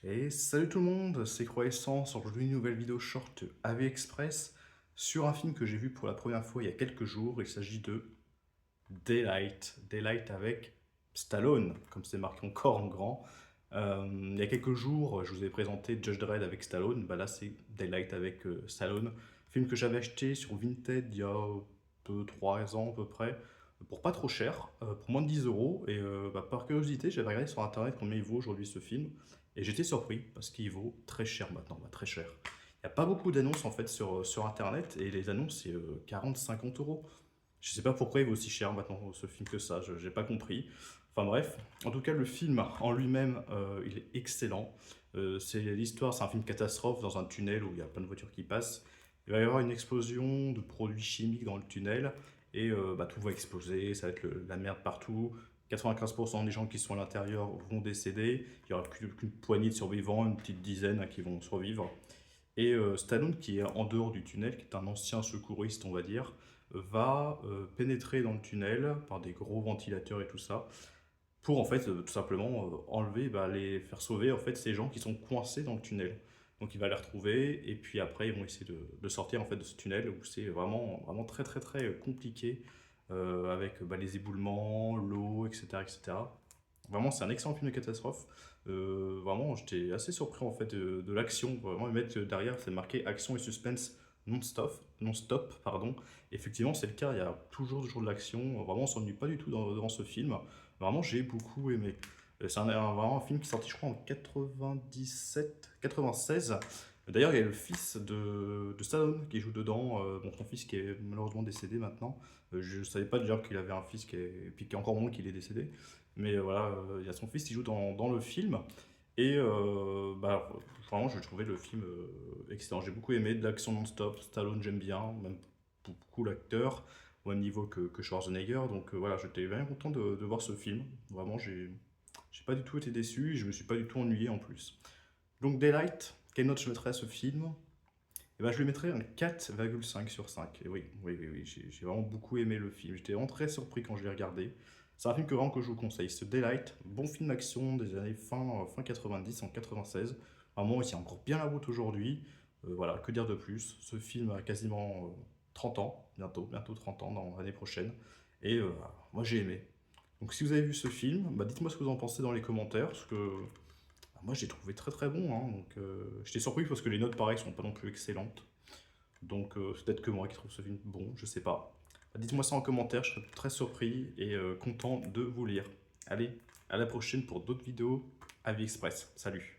Et salut tout le monde, c'est Croissant sur une nouvelle vidéo short AliExpress sur un film que j'ai vu pour la première fois il y a quelques jours. Il s'agit de Daylight. Daylight avec Stallone, comme c'est marqué encore en grand. Il y a quelques jours, je vous ai présenté Judge Dredd avec Stallone. Bah là, c'est Daylight avec Stallone. Film que j'avais acheté sur Vinted il y a 3 ans à peu près, pour pas trop cher, pour moins de 10 euros. Et par curiosité, j'avais regardé sur internet combien il vaut aujourd'hui ce film. Et j'étais surpris parce qu'il vaut très cher maintenant, bah, très cher. Il n'y a pas beaucoup d'annonces en fait sur internet et les annonces c'est 40-50 euros. Je sais pas pourquoi il vaut aussi cher maintenant ce film que ça, j'ai pas compris. Enfin bref, en tout cas le film en lui-même il est excellent. C'est l'histoire, c'est un film catastrophe dans un tunnel où il y a plein de voitures qui passent. Il va y avoir une explosion de produits chimiques dans le tunnel et tout va exploser, ça va être la merde partout. 95% des gens qui sont à l'intérieur vont décéder. Il n'y aura qu'une poignée de survivants, une petite dizaine qui vont survivre. Et Stallone, qui est en dehors du tunnel, qui est un ancien secouriste, on va dire, va pénétrer dans le tunnel par des gros ventilateurs et tout ça, pour en fait tout simplement enlever, les faire sauver en fait ces gens qui sont coincés dans le tunnel. Donc il va les retrouver et puis après ils vont essayer de sortir en fait de ce tunnel où c'est vraiment vraiment très très très compliqué avec les éboulements, l'eau, etc., etc. Vraiment, c'est un excellent film de catastrophe. Vraiment, j'étais assez surpris en fait de l'action. Vraiment, ils mettent derrière, c'est marqué action et suspense non-stop, non-stop, pardon. Effectivement, c'est le cas. Il y a toujours de l'action. Vraiment, on s'ennuie pas du tout dans ce film. Vraiment, j'ai beaucoup aimé. C'est vraiment un film qui est sorti, je crois, en 97, 96. D'ailleurs, il y a le fils de Stallone qui joue dedans. Bon, son fils qui est malheureusement décédé maintenant. Je savais pas déjà qu'il avait un fils puis qui est encore moins qu'il est décédé. Mais voilà, il y a son fils qui joue dans le film. Et vraiment, je trouvais le film excellent. J'ai beaucoup aimé, de l'action non-stop. Stallone, j'aime bien, même beaucoup l'acteur, au même niveau que Schwarzenegger. Donc voilà, j'étais bien content de voir ce film. Vraiment, j'ai pas du tout été déçu et je me suis pas du tout ennuyé en plus. Donc Daylight, quelle note je mettrais à ce film? Eh ben, je lui mettrais un 4,5 sur 5. Et oui, j'ai vraiment beaucoup aimé le film. J'étais vraiment très surpris quand je l'ai regardé. C'est un film que je vous conseille. Ce Daylight, bon film d'action des années fin 90, en 96. Vraiment, il tient encore bien la route aujourd'hui. Voilà, que dire de plus? Ce film a quasiment 30 ans, bientôt 30 ans dans l'année prochaine. Et moi j'ai aimé. Donc si vous avez vu ce film, dites-moi ce que vous en pensez dans les commentaires, parce que moi j'ai trouvé très très bon, hein. Donc j'étais surpris parce que les notes pareil sont pas non plus excellentes. Donc c'est peut-être que moi qui trouve ce film bon, je sais pas. Dites-moi ça en commentaire, je serais très surpris et content de vous lire. Allez, à la prochaine pour d'autres vidéos AliExpress. Salut!